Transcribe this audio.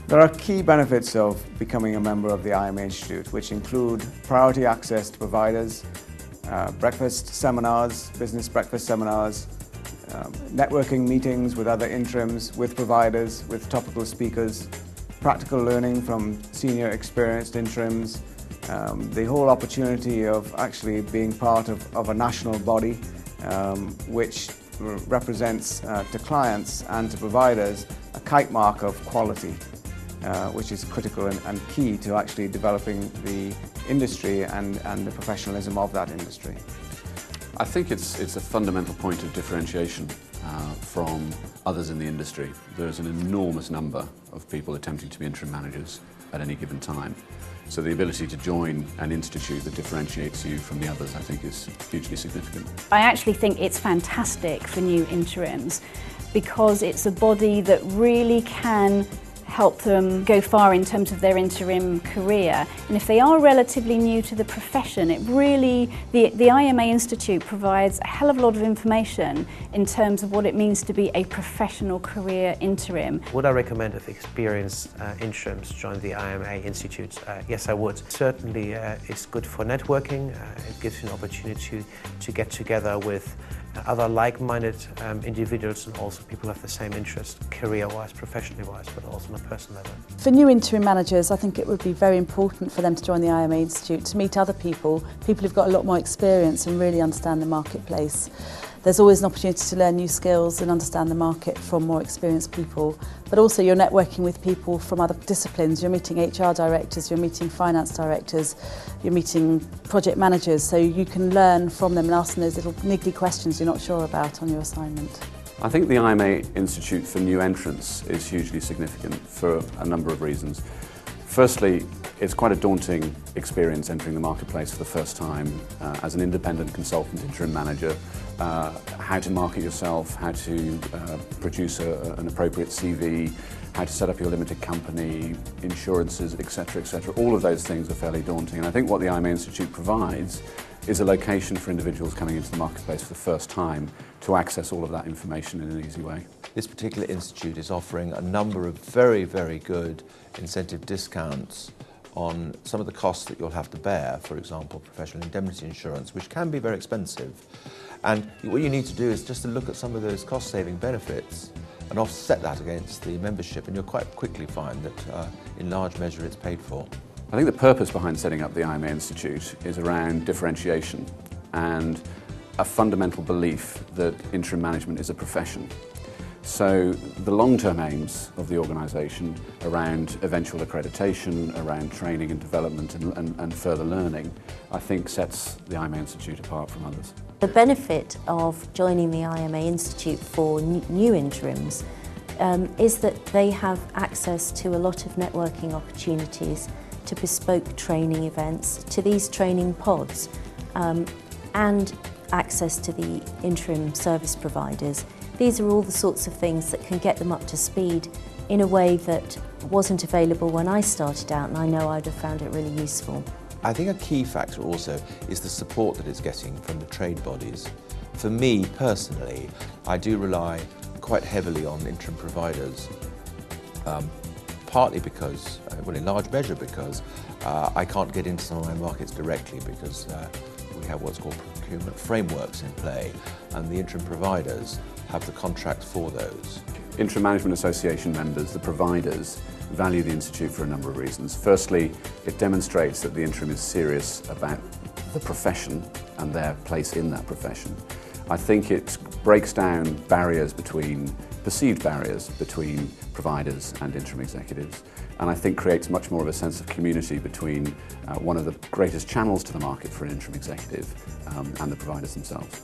There are key benefits of becoming a member of the IMA Institute, which include priority access to providers, breakfast seminars, business breakfast seminars, networking meetings with other interims, with providers, with topical speakers, practical learning from senior experienced interims, the whole opportunity of actually being part of a national body which represents to clients and to providers a kite mark of quality, which is critical and key to actually developing the industry and the professionalism of that industry. I think it's a fundamental point of differentiation from others in the industry. There's an enormous number of people attempting to be interim managers at any given time. So the ability to join an institute that differentiates you from the others, I think, is hugely significant. I actually think it's fantastic for new interims because it's a body that really can help them go far in terms of their interim career. And if they are relatively new to the profession, it really, the IMA Institute provides a hell of a lot of information in terms of what it means to be a professional career interim. Would I recommend if experienced interims join the IMA Institute? Yes, I would. Certainly it's good for networking. It gives you an opportunity to get together with other like-minded individuals and also people who have the same interest, career-wise, professionally-wise, but also on a personal level. For new interim managers, I think it would be very important for them to join the IMA Institute, to meet other people who've got a lot more experience and really understand the marketplace. There's always an opportunity to learn new skills and understand the market from more experienced people. But also you're networking with people from other disciplines. You're meeting HR directors, you're meeting finance directors, you're meeting project managers, so you can learn from them and ask them those little niggly questions you're not sure about on your assignment. I think the IMA Institute for new entrants is hugely significant for a number of reasons. Firstly, it's quite a daunting experience entering the marketplace for the first time as an independent consultant interim manager. How to market yourself, how to produce an appropriate CV, how to set up your limited company, insurances, etc., etc. All of those things are fairly daunting, and I think what the IMA Institute provides is a location for individuals coming into the marketplace for the first time to access all of that information in an easy way. This particular institute is offering a number of very, very good incentive discounts on some of the costs that you'll have to bear, for example, professional indemnity insurance, which can be very expensive. And what you need to do is just to look at some of those cost-saving benefits and offset that against the membership, and you'll quite quickly find that in large measure it's paid for. I think the purpose behind setting up the IMA Institute is around differentiation and a fundamental belief that interim management is a profession. So the long-term aims of the organisation around eventual accreditation, around training and development and further learning, I think sets the IMA Institute apart from others. The benefit of joining the IMA Institute for new interims is that they have access to a lot of networking opportunities, to bespoke training events, to these training pods, and access to the interim service providers. These are all the sorts of things that can get them up to speed in a way that wasn't available when I started out, and I know I'd have found it really useful. I think a key factor also is the support that it's getting from the trade bodies. For me personally, I do rely quite heavily on interim providers, partly because, well, in large measure because I can't get into some of my markets directly because we have what's called procurement frameworks in play, and the interim providers have the contracts for those. Interim Management Association members, the providers, value the Institute for a number of reasons. Firstly, it demonstrates that the interim is serious about the profession and their place in that profession. I think it breaks down perceived barriers between providers and interim executives, and I think creates much more of a sense of community between one of the greatest channels to the market for an interim executive and the providers themselves.